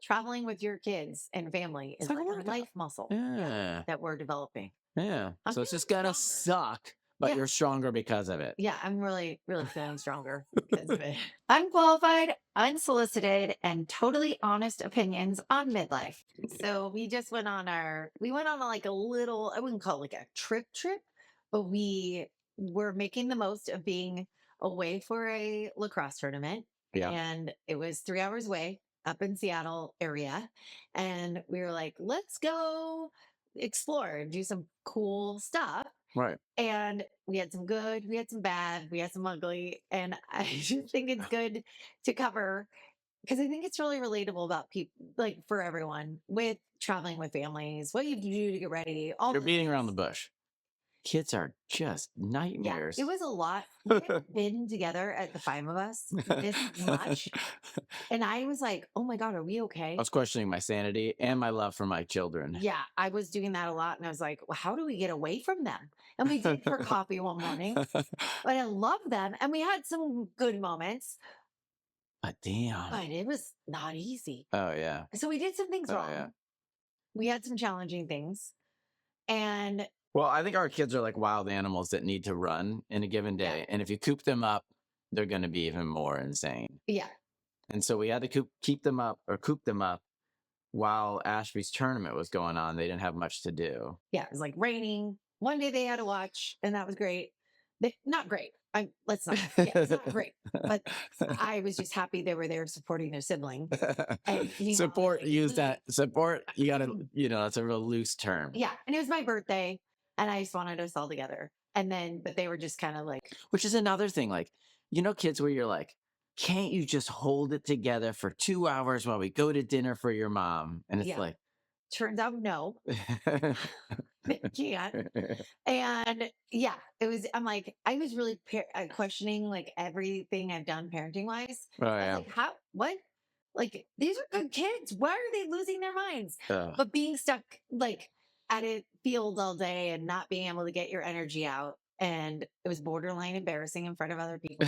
traveling with your kids and family is It's like like a a workout. life muscle Yeah. that we're developing. Yeah. I'm So it's feeling just gonna stronger. suck, but Yeah. you're stronger because of it. Yeah, I'm really, really feeling stronger because of it. Unqualified, unsolicited, and totally honest opinions on midlife. So we went on like a little, I wouldn't call it like a trip, but we were making the most of being away for a lacrosse tournament. Yeah. And it was 3 hours away up in Seattle area. And we were like, let's go explore and do some cool stuff. Right. And we had some good, we had some bad, we had some ugly. And I just think it's good to cover because I think it's really relatable about people, like for everyone with traveling with families, what you do to get ready, all You're the beating around the things. bush. Kids are just Yeah, nightmares. it was a lot. We hadn't been together at the 5 of us this much. And I was like, oh my God, are we I okay? was questioning my sanity and my love for my children. Yeah, I was doing that a lot. And I was like, well, how do we get away from them? And we did for coffee one morning, but I love them. And we had some good moments, But damn. but it was not easy. Oh yeah. So we did some things Oh wrong. yeah. We had some challenging things. And Well, I think our kids are like wild animals that need to run in a given yeah, day. And if you coop them up, they're going to be even more insane. yeah, And so we had to coop them up while Ashby's tournament was going on. They didn't have much to do. yeah. It was like raining. One day they had to watch, and that was great. Not great. Let's not. Yeah, it's not great. But I was just happy they were there supporting their sibling. And Support, use that. Support, you got to, that's a real loose term. Yeah. And it was my birthday, and I just wanted us all together. And then, but they were just kind of like, Which is another thing. Like, kids where you're like, can't you just hold it together for 2 hours while we go to dinner for your mom? And it's yeah. like, Turns out, no, they can't. And yeah, I'm like, I was really questioning like everything I've done parenting wise. Oh, I yeah. was like, what? Like, these are good kids. Why are they losing their minds? Ugh. But being stuck like at a field all day and not being able to get your energy out. And it was borderline embarrassing in front of other people.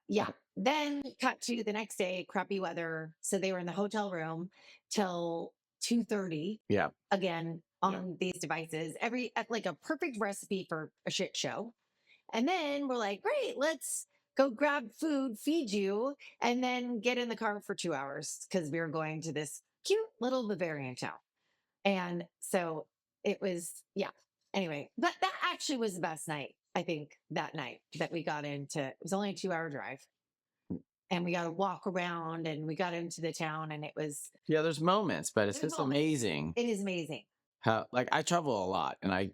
Yeah. Then cut to the next day, crappy weather. So they were in the hotel room till 2:30. Yeah. Again on these devices. Like a perfect recipe for a shit show. And then we're like, great, let's go grab food, feed you, and then get in the car for 2 hours because we were going to this cute little Bavarian town. And so it was, yeah. Anyway, that actually was the best night, I think, that night that we got into. It was only a 2 hour drive. And we got to walk around and we got into the town and it was. Yeah, there's moments, but it's There's just moments. amazing. It is amazing. How, like, I travel a lot and I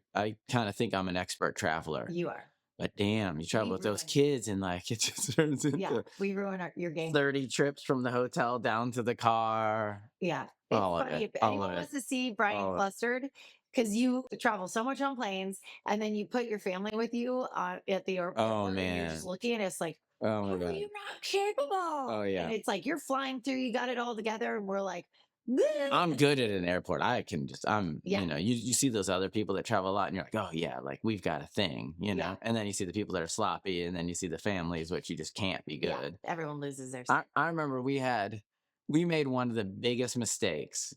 kind of think I'm an expert traveler. You are. But damn, you travel with those kids and like it just turns into we ruin your game. 30 trips from the hotel down to the car. Yeah. All of Funny, it. if All anyone of wants it. to see Bryan flustered, because you travel so much on planes and then you put your family with you at the airport. Oh, And man. you're just looking at us like, Oh my how are God. you not capable? Oh, yeah. And it's like you're flying through, you got it all together, and we're like, I'm good at an airport. Yeah. You see those other people that travel a lot and you're like, oh yeah, like we've got a thing, Yeah. and then you see the people that are sloppy and then you see the families, which you just can't be good. Yeah, everyone loses their I remember we made one of the biggest mistakes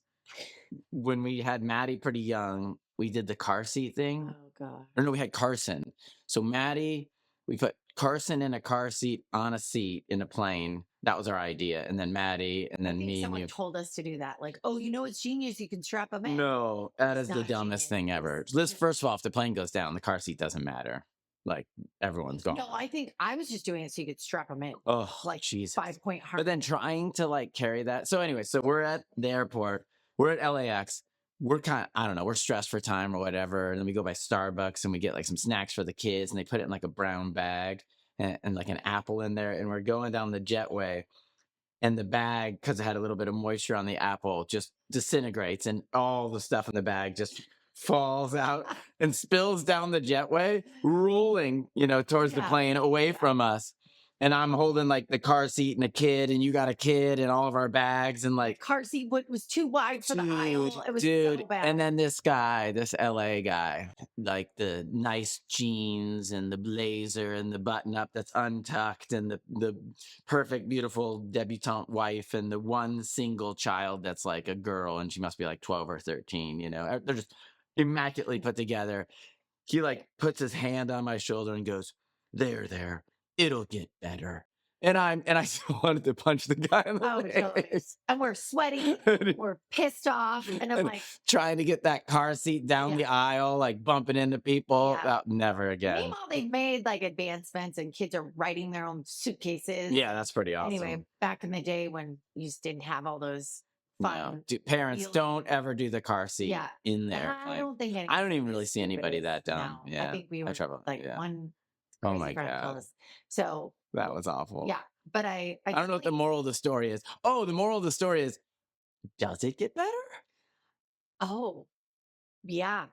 when we had Maddie pretty young. We did the car seat thing. Oh God. Or no, we had Carson. So Maddie, we put Carson in a car seat on a seat in a plane. That was our idea. And then Maddie, and then me and Someone you. told us to do that. Like, oh, it's genius. You can strap them in. No, that is It's the not dumbest genius. thing ever. First of all, if the plane goes down, the car seat doesn't matter. Like everyone's gone. No, I think I was just doing it so you could strap them in. Oh, Like Jesus. 5-point hard. But then trying to like carry that. So anyway, so we're at the airport. We're at LAX. We're I don't know, we're stressed for time or whatever. And then we go by Starbucks and we get like some snacks for the kids and they put it in like a brown bag and like an apple in there. And we're going down the jetway and the bag, because it had a little bit of moisture on the apple, just disintegrates and all the stuff in the bag just falls out and spills down the jetway, rolling, towards the plane away from us. and I'm holding like the car seat and a kid, and you got a kid and all of our bags, and like, Car seat was too wide for the aisle. It was so bad. and then this guy, this LA guy, like the nice jeans and the blazer and the button up that's untucked and the perfect, beautiful debutante wife and the one single child that's like a girl, and she must be like 12 or 13, you know, they're just immaculately put together. He like puts his hand on my shoulder and goes, there, it'll get better. And I still wanted to punch the guy in the totally. face. And we're sweating, we're pissed off, and I'm And like, trying to get that car seat down the aisle, like bumping into people. Yeah. Never again. meanwhile, they've made like advancements and kids are writing their own suitcases. Yeah, that's pretty awesome. Anyway, back in the day when you just didn't have all those No, fun. parents feelings. don't ever do the car seat Yeah. in there. I don't think I don't even really see anybody stupid. that dumb. No, Yeah, I think we were trouble. like Yeah. one Oh crazy my friend told god, us. So that was awful. yeah, but I don't know what the moral of the story is. Oh, the moral of the story is, does it get better? Oh, yeah.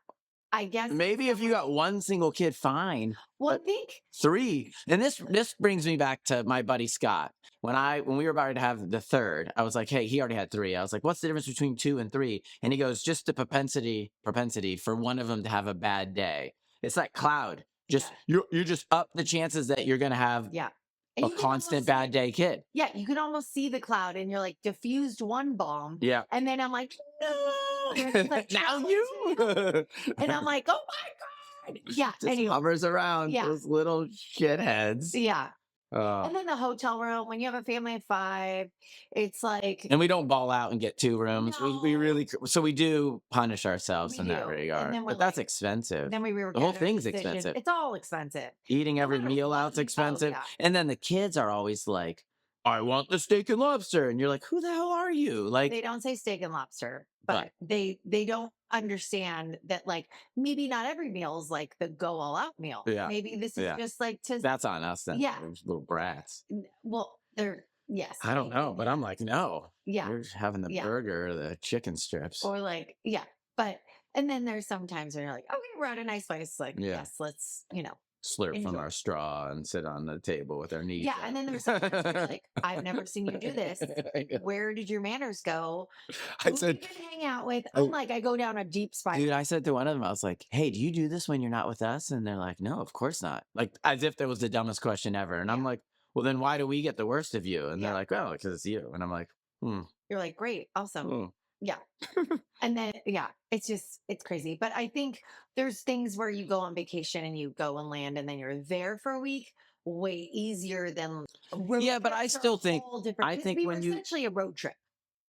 I guess Maybe if you got one single kid, fine. well, I but think 3, and this brings me back to my buddy Scott. When we were about to have the third, I was like, hey, he already had 3. I was like, what's the difference between 2 and 3? And he goes, just the propensity for one of them to have a bad day. It's like cloud. Just you just up the chances that you're gonna have yeah. a constant bad day kid. Yeah, you can almost see the cloud, and you're like diffused one bomb. Yeah. And then I'm like, no. And it's like, now you. and I'm like, oh my god. Yeah. Just Anyway. hovers around those little shitheads. Yeah. And then the hotel room, when you have a family of 5, it's like, and we don't ball out and get 2 rooms. No. We really, so we do punish ourselves We in that do. regard. And then we're But that's like- expensive. then we were The whole thing's expensive. It's all expensive. Eating every matter meal what out's you- oh, expensive. yeah. And then the kids are always like, I want the steak and lobster. And you're like, who the hell are you? Like, They don't say steak and lobster, but they don't understand that like maybe not every meal is like the go all out meal. Yeah. Maybe this is Yeah. just like to that's on us then. Yeah. Those little brats. well, they're yes. I don't know, but I'm like, no. Yeah. You're just having the Yeah. burger or the chicken strips. Or like, yeah. But and then there's sometimes when you're like, okay, we're at a nice place. Like, Yeah. yes, let's, Slurp from enjoy. our straw and sit on the table with our knees. Yeah. up. And then there's sometimes where you're like, I've never seen you do this. Where did your manners go? I Who said, did you hang out with? I- I'm like, I go down a deep spiral. dude, I said to one of them, I was like, hey, do you do this when you're not with us? And they're like, no, of course not. Like, as if that was the dumbest question ever. And I'm Yeah. like, well, then why do we get the worst of you? And they're Yeah. like, well, because it's you. And I'm like, You're like, great, awesome. hmm. Yeah. And then, it's crazy. But I think there's things where you go on vacation and you go and land and then you're there for a week, way easier than road Yeah, but I trips are still a think- whole different- I because think we when were you- essentially a road trip.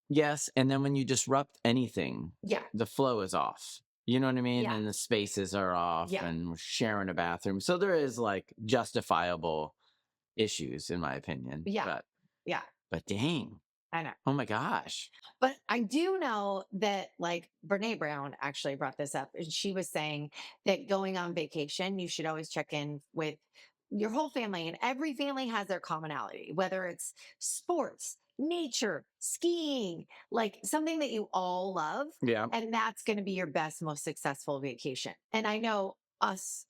Yes. And then when you disrupt anything, Yeah. the flow is off. You know what I mean? Yeah. And the spaces are off Yeah. and we're sharing a bathroom. So there is like justifiable issues, in my opinion. Yeah. Yeah. But dang. I know. Oh my gosh. But I do know that like Brene Brown actually brought this up and she was saying that going on vacation, you should always check in with your whole family, and every family has their commonality, whether it's sports, nature, skiing, like something that you all love. Yeah. And that's going to be your best, most successful vacation. And I know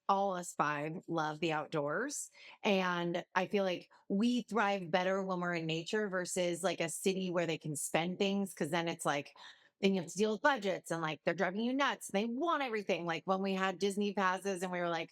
all us 5 love the outdoors. And I feel like we thrive better when we're in nature versus like a city where they can spend things. Cause then it's like, then you have to deal with budgets and like they're driving you nuts. They want everything. Like when we had Disney passes and we were like,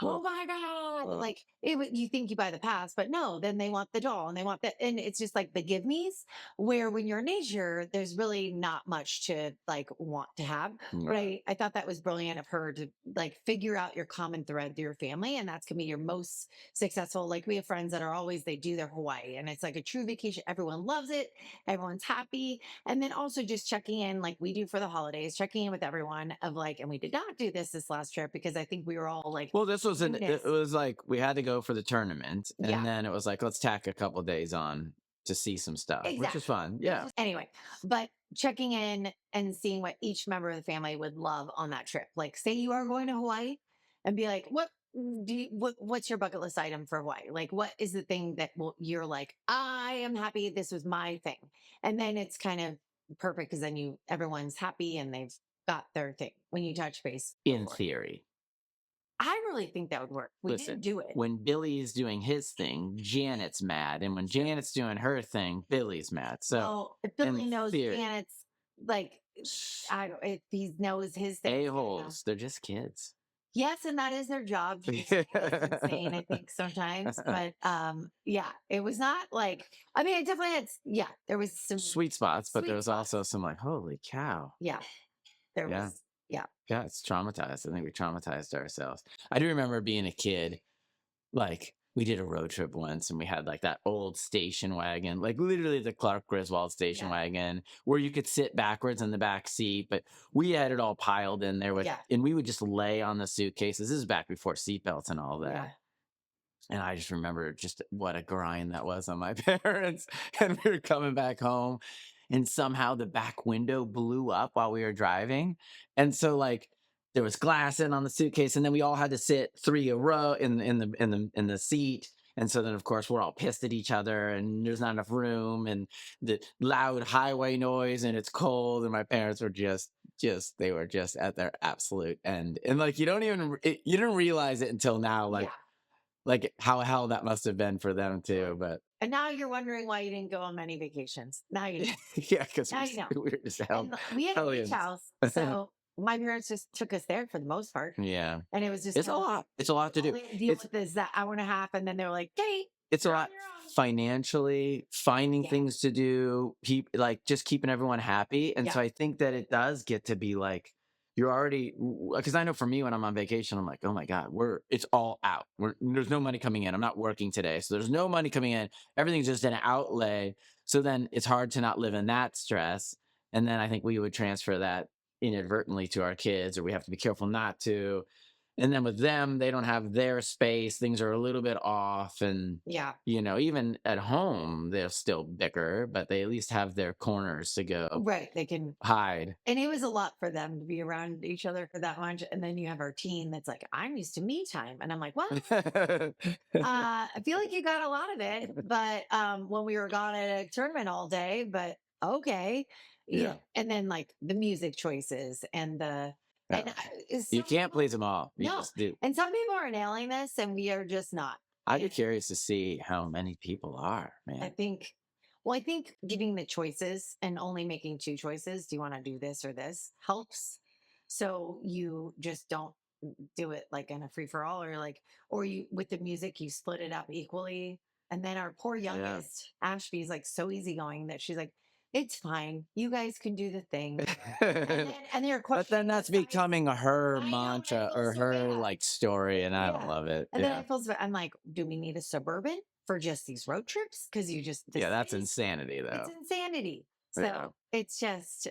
oh my God. Like you think you buy the pass, but no, then they want the doll and they want that. And it's just like the give me's where when you're in nature, there's really not much to like want to have. But I thought that was brilliant of her to like figure out your common thread through your family. And that's going to be your most successful. Like we have friends that are always, they do their Hawaii and it's like a true vacation. Everyone loves it. Everyone's happy. And then also just checking in like we do for the holidays, checking in with everyone of like, and we did not do this last trip because I think we were all like, well, this was Goodness. it was like we had to go for the tournament and Yeah. then it was like, let's tack a couple days on to see some stuff, which Exactly. is fun. Yeah. Anyway, but checking in and seeing what each member of the family would love on that trip. Like say you are going to Hawaii and be like, what's your bucket list item for Hawaii? Like what is the thing that you're like, I am happy this was my thing. And then it's kind of perfect because then everyone's happy and they've got their thing when you touch base. In theory. I really think that would work. We Listen, didn't do it. when Billy's doing his thing, Janet's mad, and when Janet's doing her thing, Billy's mad. So, Well, if in Billy knows theory, Janet's like, I don't, if he knows his thing, a-holes, they're just kids. yes, and that is their job. Just insane, I think sometimes, but yeah, it was not like. I mean, it definitely had. Yeah, there was some Sweet spots, but sweet there was spots. also some like, holy cow. Yeah, there Yeah. was. Yeah, Yeah, it's traumatized. I think we traumatized ourselves. I do remember being a kid, like we did a road trip once and we had like that old station wagon, like literally the Clark Griswold station Yeah. wagon where you could sit backwards in the back seat, but we had it all piled in there with, Yeah. and we would just lay on the suitcases. This is back before seatbelts and all that. yeah. And I just remember just what a grind that was on my parents. And we were coming back home, and somehow the back window blew up while we were driving. And so like there was glass in on the suitcase, and then we all had to sit three a row in the seat. And so then of course we're all pissed at each other, and there's not enough room, and the loud highway noise, and it's cold, and my parents were just they were just at their absolute end. And like you didn't realize it until now, Yeah. like how hell that must have been for them too. But And now you're wondering why you didn't go on many vacations. Now you know. yeah, because Now you know. we were just hell, And we had a beach hellions. house, so my parents just took us there for the most part, Yeah, and it was just it's a lot. It's a lot to all do. they had to deal It's with is that hour and a half, and then they were like, "Hey, it's a you're on lot your own." financially, finding Yeah. things to do, like just keeping everyone happy. And so Yeah. I think that it does get to be like you're already, because I know for me when I'm on vacation, I'm like, oh my God, it's all out. There's no money coming in. I'm not working today. So there's no money coming in. Everything's just an outlay. So then it's hard to not live in that stress. And then I think we would transfer that inadvertently to our kids, or we have to be careful not to. And then with them, they don't have their space. Things are a little bit off. And, Yeah. even at home, they'll still bicker, but they at least have their corners to go Right. They can. hide. And it was a lot for them to be around each other for that much. And then you have our teen that's like, I'm used to me time. And I'm like, well, I feel like you got a lot of it. But when we were gone at a tournament all day, but okay. Yeah. And then like the music choices and the. And You some can't people- please them all. You No. just do. And some people are nailing this, and we are just not. I'd be And curious to see how many people are, I man. think, I think giving the choices and only making two choices, do you want to do this or this, helps. So you just don't do it like in a free for all, or like, or you, with the music, you split it up equally. And then our poor youngest, Ashby, is like so easygoing that she's like, it's fine. You guys can do the thing. And they're But then that's becoming her I know, and I mantra feel or so her bad. like story, and I don't Yeah. love it. And then Yeah. I feel so bad. I'm like, do we need a Suburban for just these road trips? Because you just, the Yeah, that's cities- insanity though. it's insanity. So Yeah. it's just,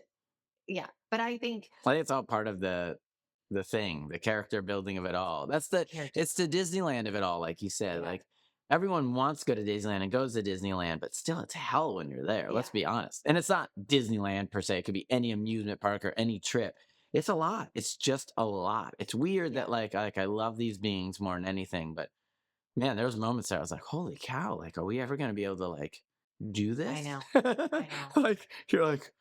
yeah. But I think I think it's all part of the thing, the character building of it all. It's the Disneyland of it all, like you said. Yeah. Like everyone wants to go to Disneyland and goes to Disneyland, but still it's hell when you're there. Let's Yeah. be honest. And it's not Disneyland per se. It could be any amusement park or any trip. It's a lot. It's just a lot. It's weird that like I love these beings more than anything, but man, there was moments there I was like, holy cow, like, are we ever gonna be able to like do this? I know. I know. Like you're like,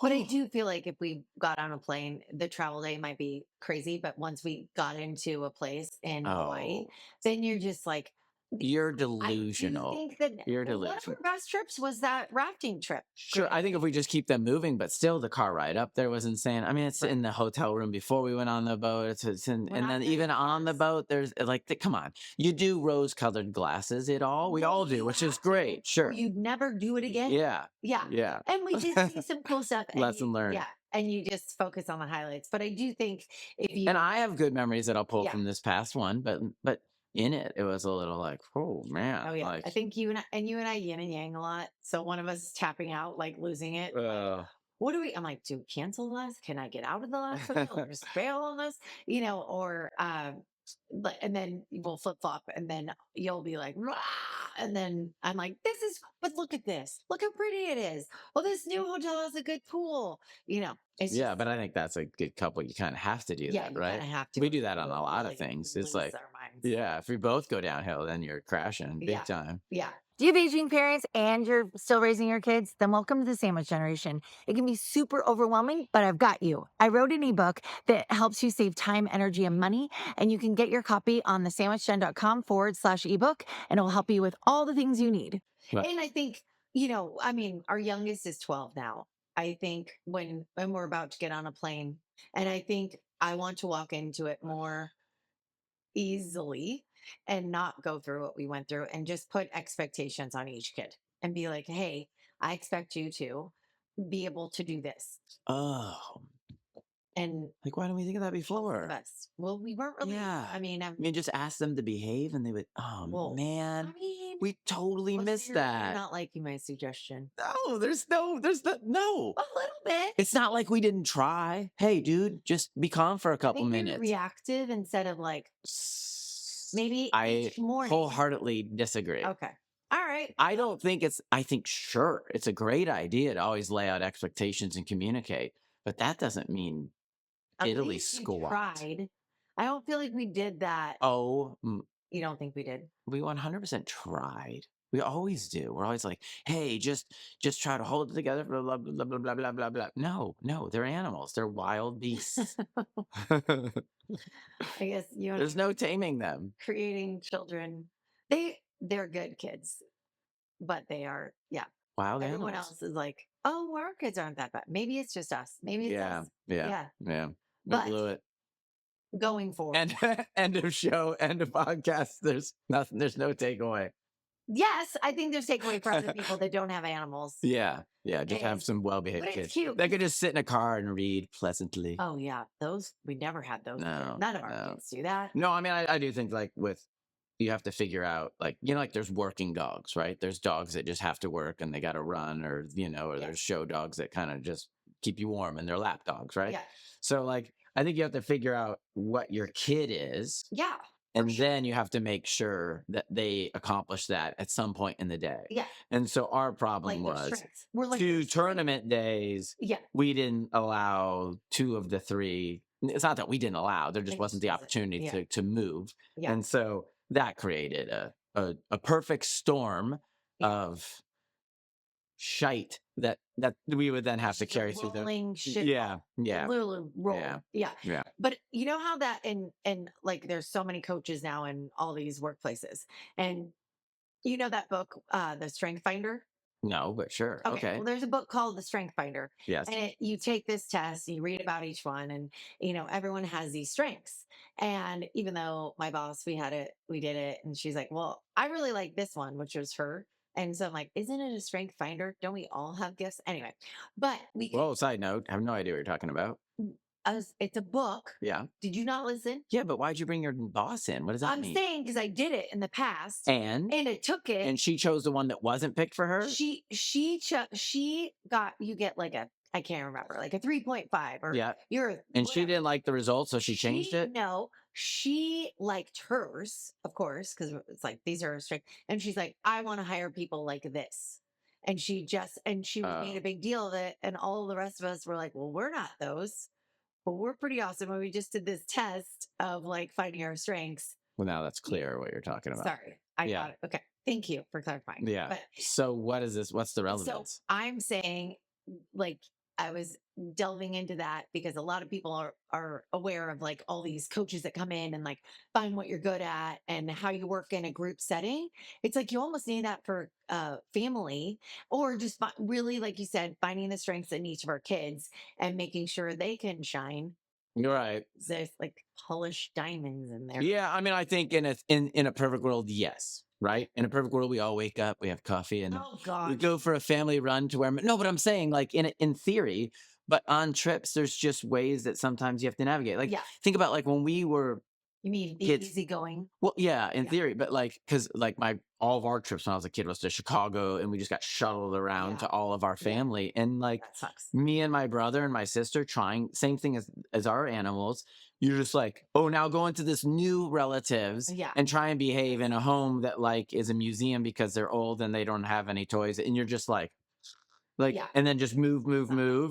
But I do feel like if we got on a plane, the travel day might be crazy. But once we got into a place in Hawaii, oh, then you're just like, you're I do delusional. think that You're one of delusional. our best trips was that rafting trip. Sure. I think if we just keep them moving, but still the car ride up there was insane. I mean, it's in the hotel room before we went on the boat. And then even on the boat, there's like, come on, you do rose colored glasses. We all do, which is great. Or Sure. you'd never do it again. Yeah. Yeah. Yeah. And we did see some cool stuff. Lesson learned. Yeah. And you just focus on the highlights. But I do think if you. And I have good memories that I'll pull Yeah. from this past one, but in it, it was a little like, oh man. Oh yeah. Like, I think you and I yin and yang a lot. So one of us is tapping out, like losing it. What do we? I'm like, do we cancel the last? Can I get out of the last one? Or just bail on this? Or and then we'll flip flop, and then you'll be like, "Rah!" And then I'm like, but look at this. Look how pretty it is. Well, this new hotel has a good pool. It's yeah, just, but I think that's a good couple. You kind of have to do yeah, that, you right? kinda have to. We do that on a lot of Really things. It's lose like, our minds. yeah, if we both go downhill, then you're crashing big Yeah. time. Yeah. Do you have aging parents and you're still raising your kids? Then welcome to the sandwich generation. It can be super overwhelming, but I've got you. I wrote an ebook that helps you save time, energy, and money. And you can get your copy on thesandwichgen.com/ebook, and it will help you with all the things you need. Right. And I think, I mean, our youngest is 12 now. I think when we're about to get on a plane, and I think I want to walk into it more easily and not go through what we went through and just put expectations on each kid and be like, hey, I expect you to be able to do this. Oh, And like why don't we think of that hope for the before? best. Well, we weren't really, Yeah. I mean, I mean, just ask them to behave and they would, oh well, I man, mean, we totally well, so missed you're that. not liking my suggestion. No, no. A little bit. It's not like we didn't try. Hey, dude, just be calm for a I couple think you're minutes. reactive instead of like maybe I each morning. wholeheartedly disagree. Okay. All right. I don't think I think, sure, it's a great idea to always lay out expectations and communicate, but that doesn't mean At diddly least you squat. tried. I don't feel like we did that. Oh, You don't think we did? we 100% tried. We always do. We're always like, hey, just try to hold it together. Blah, blah, blah, blah, blah, blah, blah, blah. No, they're animals. They're wild beasts. I guess you and There's no taming them. creating children. They're good kids, but they are, yeah. Wild Everyone animals. else is like, oh, well, our kids aren't that bad. Maybe it's just us. Maybe it's Yeah, us. yeah, Yeah. yeah. We But blew it. going forward. And end of show, end of podcast. There's nothing. There's no takeaway. Yes, I think there's takeaway for other people that don't have animals. Yeah, just have Is- some well-behaved but it's kids. cute. They could just sit in a car and read pleasantly. Oh yeah, those we never had those. No, None of our no. kids do that. No, I mean, I do think like you have to figure out like, like there's working dogs, right? There's dogs that just have to work and they got to run or, or Yeah. there's show dogs that kind of just keep you warm and they're lap dogs, right? Yeah. So like, I think you have to figure out what your kid is. Yeah. And then you have to make sure that they accomplish that at some point in the day. Yeah. And so our problem Like their was strengths. We're like 2 tournament days. Yeah. We didn't allow 2 of the 3. It's not that we didn't allow, there just It wasn't just the wasn't. opportunity Yeah. to move. Yeah. And so that created a perfect storm Yeah. of shite that we would then have to Just a carry through the rolling shit. Yeah. Literally roll. Yeah. Yeah. But you know how that and like there's so many coaches now in all these workplaces. And you know that book, The Strength Finder? No, but sure. Okay. Well, there's a book called The Strength Finder. Yes. And you take this test, you read about each one, and everyone has these strengths. And even though my boss, we did it, and she's like, well, I really like this one, which was her. And so I'm like, isn't it a strength finder? Don't we all have gifts? Anyway, but Well, side note, I have no idea what you're talking about. it's a book. Yeah. Did you not listen? Yeah, but why'd you bring your boss in? What does that I'm mean? saying because I did it in the past, And it took it. and she chose the one that wasn't picked for her? She got, you get like I can't remember, like a 3.5 or Yeah. you're And she whatever. didn't like the results, so she changed it? No, she liked hers, of course, because it's like these are strict. And she's like, I want to hire people like this. And she made a big deal of it. And all the rest of us were like, well, we're not those, but we're pretty awesome. And we just did this test of like finding our strengths. Well, now that's clear what you're talking about. Sorry, I got it. Okay, thank you for clarifying. Yeah. But So what is this? What's the so relevance? I'm saying, like, I was delving into that because a lot of people are aware of like all these coaches that come in and like find what you're good at and how you work in a group setting. It's like you almost need that for family, or just really, like you said, finding the strengths in each of our kids and making sure they can shine. You're right. There's like polished diamonds in there. Yeah, I mean, I think in a perfect world, yes. Right? In a perfect world, we all wake up, we have coffee, and Oh we God. go for a family run to where no, but I'm saying like in theory, but on trips, there's just ways that sometimes you have to navigate. Like Yeah. think about like when we were You mean be kids. easygoing? Well, yeah, in Yeah. theory, but like because like all of our trips when I was a kid was to Chicago, and we just got shuttled around Yeah. to all of our Yeah. family, and like That sucks. me and my brother and my sister trying same thing as our animals. You're just like, oh, now go into this new relatives Yeah. and try and behave in a home that like is a museum because they're old and they don't have any toys, and you're just like, Yeah. and then just move,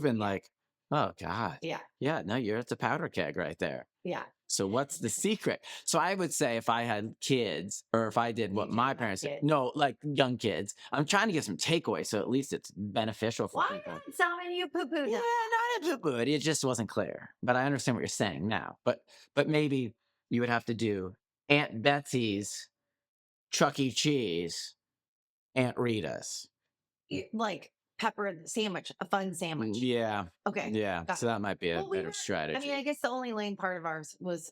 and Yeah. like, oh God, Yeah. yeah, no, it's a powder keg right there. Yeah. So what's the secret? So I would say if I had kids or if I did You what do my have parents did, kids. no, like young kids, I'm trying to get some takeaway. So at least it's beneficial for Why people. not tell me you poo-pooed Yeah, them? not a good. It just wasn't clear. But I understand what you're saying now. But maybe you would have to do Aunt Betsy's, Chuck E. Cheese, Aunt Rita's. Like pepper sandwich, a fun sandwich. Yeah. Okay, Yeah. got So it. that might be a Well, we better were. I mean, strategy. I guess the only lame part of ours was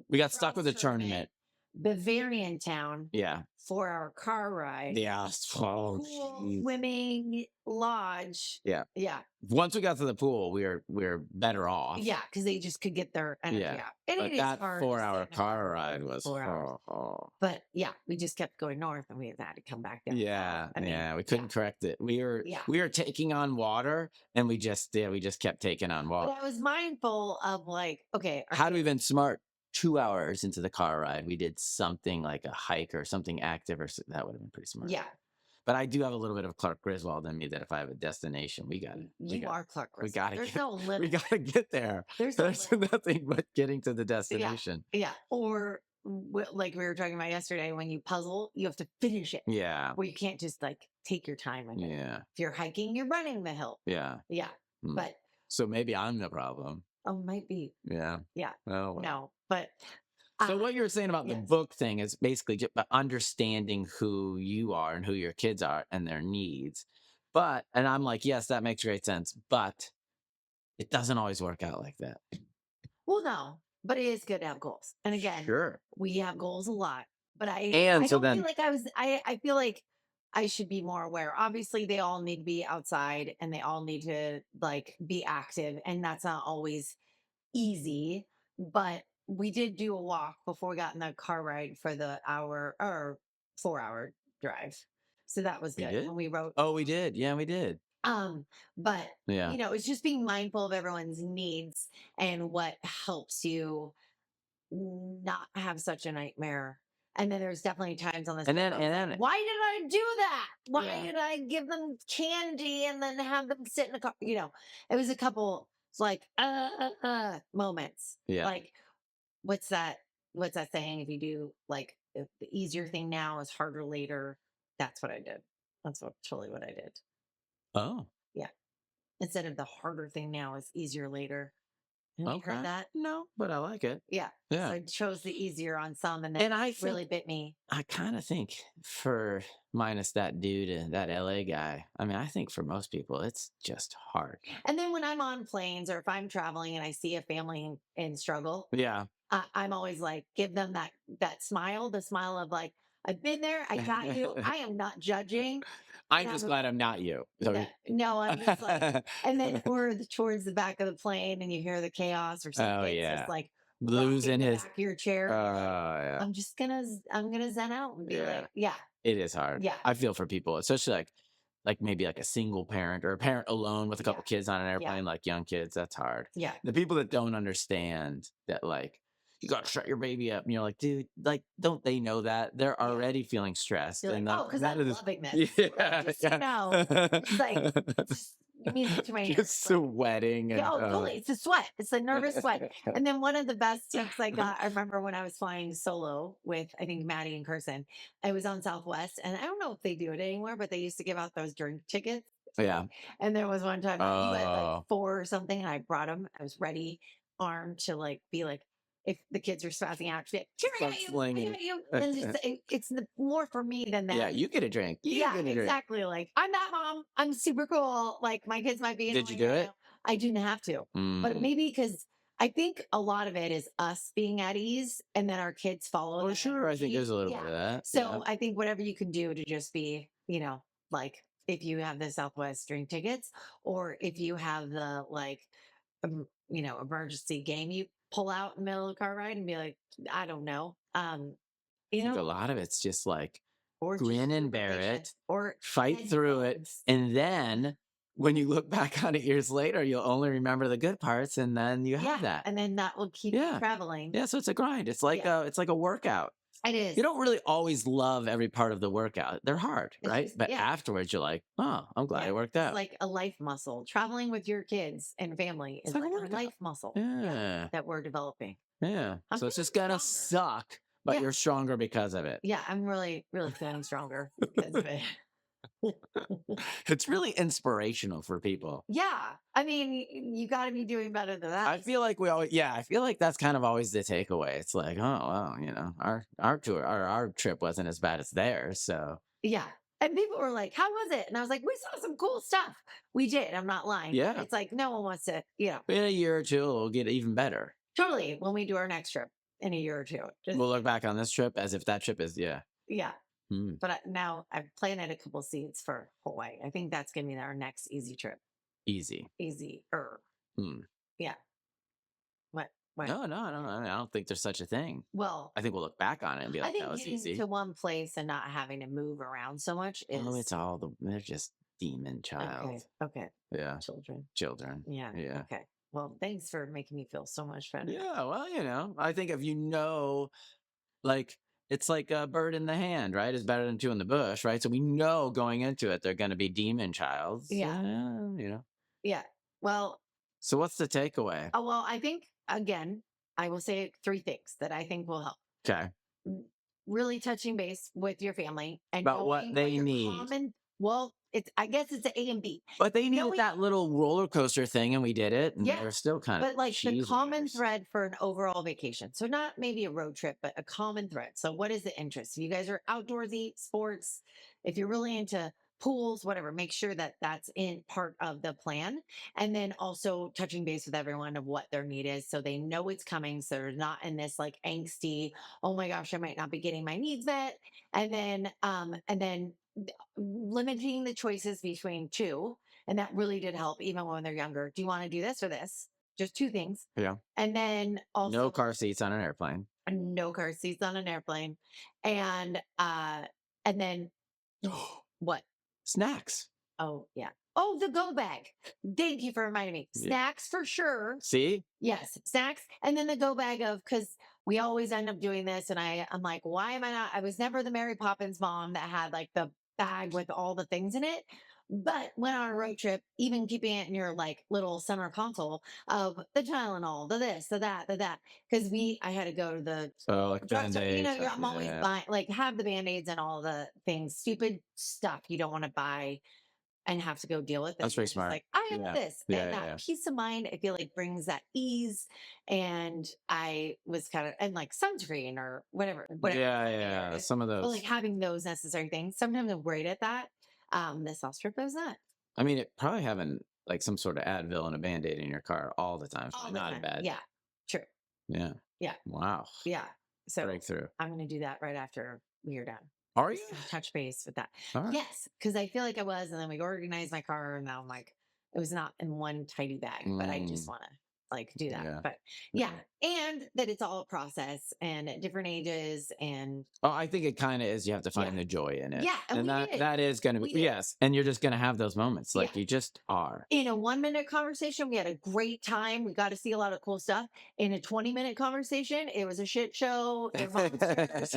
We got stuck with the tournament. Bavarian town, Yeah. 4-hour car ride, Yeah. Oh, pool, jeez. swimming, lodge. Yeah. Yeah, Once we got to the pool, we were better off. yeah, because they just could get their energy Yeah. out. And But it is that hard. to 4-hour sit in a car ride was 4 hours. But yeah, we just kept going north, and we had to come back down. Yeah, south. I mean, yeah, we couldn't correct it. We Yeah. were taking on water, and we just kept taking on But water. I was mindful of like, okay, our Had we kids- been smart, 2 hours into the car ride, we did something like a hike or something active, that would have been pretty smart. yeah, But I do have a little bit of Clark Griswold in me that if I have a destination, we got it. you are Clark. We Griswold. got to There's get. no little. We got to get there. There's no There's little. nothing but getting to the destination. Yeah, or like we were talking about yesterday, when you puzzle, you have to finish it. Yeah, Where you can't just like take your time with it. yeah, If you're hiking, you're running the hill. yeah. Yeah, Hmm. but So maybe I'm the problem. might be. Yeah. Yeah. Oh, well. No, but So what you were saying about the yes. book thing is basically just understanding who you are and who your kids are and their needs. And I'm like, yes, that makes great sense. But it doesn't always work out like that. Well, no, but it is good to have goals. And again, Sure. we have goals a lot. But I so don't then- feel like I feel like I should be more aware. Obviously, they all need to be outside and they all need to like be active. And that's not always easy. But we did do a walk before we got in the car ride for the 4-hour drive. So that was We good. did? When we wrote. Oh, we did. Yeah, we did. But Yeah. it's just being mindful of everyone's needs and what helps you not have such a nightmare. And then there's definitely times on this. And then- trip I was and like, then- why did I do that? Why Yeah. did I give them candy and then have them sit in a car? It was a couple like moments. Yeah. Like, what's that saying? If you do like if the easier thing now is harder later. That's what I did. That's totally what I did. Oh. Instead of the harder thing now is easier later. Have you Okay. heard that? No, but I like it. Yeah. Yeah. So I chose the easier on some, and then And I think, really bit me. I kind of think for minus that dude and that LA guy, I mean, I think for most people, it's just hard. And then when I'm on planes or if I'm traveling and I see a family in struggle, Yeah. I'm always like, give them that smile, the smile of like, I've been there, I got you. I am not judging. I'm just glad I'm not you. So No, I'm just like, and then we're towards the back of the plane and you hear the chaos or something. Oh, It's yeah. just like losing rocking the his. back of your chair. Yeah. I'm gonna zen out and be Yeah. like, yeah, It is hard. Yeah. I feel for people, especially like maybe like a single parent or a parent alone with a couple kids on an airplane, like young kids. That's hard. yeah. The people that don't understand that, like, you got to shut your baby up. And you're like, dude, like, don't they know that? They're already feeling stressed. You're like, and oh, because I'm loving this. Yeah. Just, it's like, just, it means it to my ears. Just sweating. And, Yeah, totally. It's a sweat. It's a nervous sweat. And then one of the best tips I got, I remember when I was flying solo with, I think, Maddie and Kirsten. I was on Southwest, and I don't know if they do it anymore, but they used to give out those drink tickets. Yeah. And there was one time I had Oh. like 4 or something, and I brought them. I was ready, armed to like be like, if the kids are spazzing out, to be like, "Here, I Start got you, slinging. I got you." And it's more for me than that. Yeah, you get a drink. You Yeah, get a drink. exactly. Like, I'm that mom. I'm super cool. Like, my kids might be. Did you annoying do right it? now. I didn't have to, but Mm. maybe because I think a lot of it is us being at ease, and then our kids follow. Well, that sure. I think energy. there's a little Yeah. bit of that. So I think whatever you can do to just be, like if you have the Southwest drink tickets, or if you have the like, emergency game you pull out in the middle of the car ride and be like, I don't know, I think a lot of it's just like or just grin and super bear patient, it, or fight through it, headphones. and then when you look back on it years later, you'll only remember the good parts, and then you have that. And then that will keep Yeah. you traveling. Yeah, so it's a grind. It's like Yeah. it's like a workout. It is. You don't really always love every part of the workout. They're hard, It's right? just, But yeah. afterwards, you're like, oh, I'm glad Yeah. it worked It's out. like a life muscle. Traveling with your kids and family It's is like a like a workout. life muscle. Yeah. Yeah. That we're developing. Yeah. I'm So it's feeling just gonna stronger. suck, but Yeah. you're stronger because of it. Yeah. I'm really, really feeling stronger because of it. It's really inspirational for people. Yeah. I mean, you got to be doing better than that. I feel like I feel like that's kind of always the takeaway. It's like, oh, well, our tour, our trip wasn't as bad as theirs. So Yeah. And people were like, how was it? And I was like, we saw some cool stuff. We did. I'm not lying. yeah, It's like no one wants to, in a year or two, it'll get even better. totally when we do our next trip in a year or two. Just, We'll look back on this trip as if that trip is, yeah. yeah. Hmm. But now I've planted a couple seeds for Hawaii. I think that's going to be our next easy trip. Easy. Easier. Hmm. Yeah. What? No, I don't think there's such a thing. Well, I think we'll look back on it and be I like, that think was getting easy. to one place and not having to move around so much is Oh, it's all they're just demon child. okay. Okay. Yeah. Children. Yeah. Yeah. Okay. Well, thanks for making me feel so much better. Yeah. Well, I think if like, it's like a bird in the hand, right? Is better than two in the bush, right? So we know going into it, they're going to be demon childs. Yeah. Yeah. Well, So what's the takeaway? well, I think again, I will say three things that I think will help. Okay. Really touching base with your family and About what knowing they your need. well, I guess it's an A and B. But they needed Knowing, that little roller coaster thing, and we did it, and yeah, they're still kind of but like the cheese common eaters. thread for an overall vacation. So not maybe a road trip, but a common thread. So what is the interest? If you guys are outdoorsy, sports, if you're really into pools, whatever, make sure that that's in part of the plan. And then also touching base with everyone of what their need is so they know it's coming. So they're not in this like angsty, oh my gosh, I might not be getting my needs met. And then limiting the choices between two. And that really did help even when they're younger. Do you want to do this or this? Just two things. Yeah. And then also No car seats on an airplane. no car seats on an airplane. And then what? Snacks. Oh yeah. Oh, the go bag. Thank you for reminding me. Yeah. Snacks for sure. See? Yes, snacks. And then the go bag of because we always end up doing this. And I'm like, why am I not? I was never the Mary Poppins mom that had like the bag with all the things in it. But went on a road trip, even keeping it in your like little center console of the Tylenol, the this, the that, the that. Because I had to go to the So like drugstore. Band-Aids. I'm always Yeah. buying, like, have the band-aids and all the things, stupid stuff you don't want to buy and have to go deal with it. That's very You're just smart. like, I have Yeah. this. Yeah, And that yeah. peace of mind, I feel like brings that ease. And I was kind of, and like sunscreen or whatever. Yeah. Some of But those. like having those necessary things. Sometimes I'm great at that. This last trip was not. I mean, probably having like some sort of Advil and a Band-Aid in your car all the time is All probably the not time. bad. Yeah. True. Yeah. Yeah. Wow. Yeah. So Breakthrough. I'm going to do that right after we are done. Are you? Touch base with that. All right. Yes, because I feel like I was, and then we organized my car, and now I'm like, it was not in one tidy bag, but I just want to like do that. Yeah. But yeah, and that it's all a process and at different ages, and Oh, I think it kind of is. You have to find the joy in it. yeah, and we did. that is going to We be did. yes, and you're just going to have those moments, like Yeah. you just are. In a 1 minute conversation, we had a great time. We got to see a lot of cool stuff. In a 20-minute conversation, it was a shit show. They're monsters.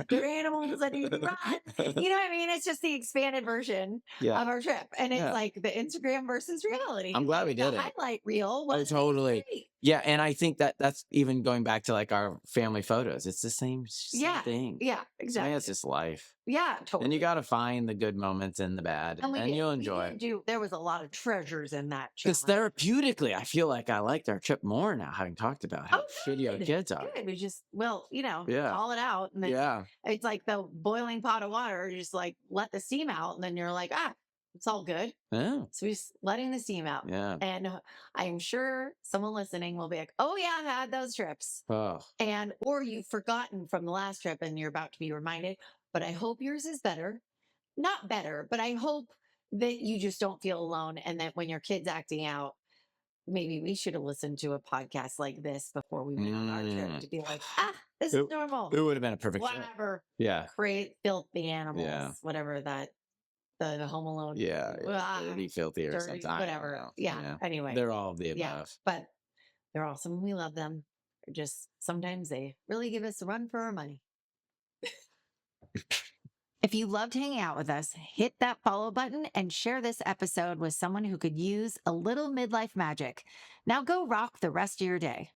They're animals that need to run. You know what I mean? It's just the expanded version Yeah. of our trip. And it's Yeah. like the Instagram versus reality. I'm glad we did The it. highlight reel Oh, was totally. great. Yeah, and I think that's even going back to like our family photos. It's the same Yeah. thing. Yeah, I exactly. mean, it's just life. Yeah, totally. And you got to find the good moments and the bad, And we and did. you'll We enjoy did it. there was a lot of treasures in that Because challenge. therapeutically, I feel like I liked our trip more now, having talked about how Oh, shitty our good. kids are. Good. We just, well, Yeah. call it out. And then Yeah. it's like the boiling pot of water, you just like let the steam out. And then you're like, it's all good. Yeah. So we're just letting the steam out. Yeah. And I'm sure someone listening will be like, oh, yeah, I've had those trips. Oh. Or you've forgotten from the last trip and you're about to be reminded. But I hope yours is better. Not better, but I hope that you just don't feel alone. And that when your kid's acting out, maybe we should have listened to a podcast like this before we went on our trip to be like, this is normal. It would have been a perfect fit. Whatever. Yeah. Create filthy animals. Yeah. Whatever that, the Home Alone. Yeah. Dirty, filthy, or dirty, something. I don't whatever. know. Yeah. Anyway. They're all of the above. Yeah. But they're awesome. We love them. They're just sometimes they really give us a run for our money. If you loved hanging out with us, hit that follow button and share this episode with someone who could use a little midlife magic. Now go rock the rest of your day.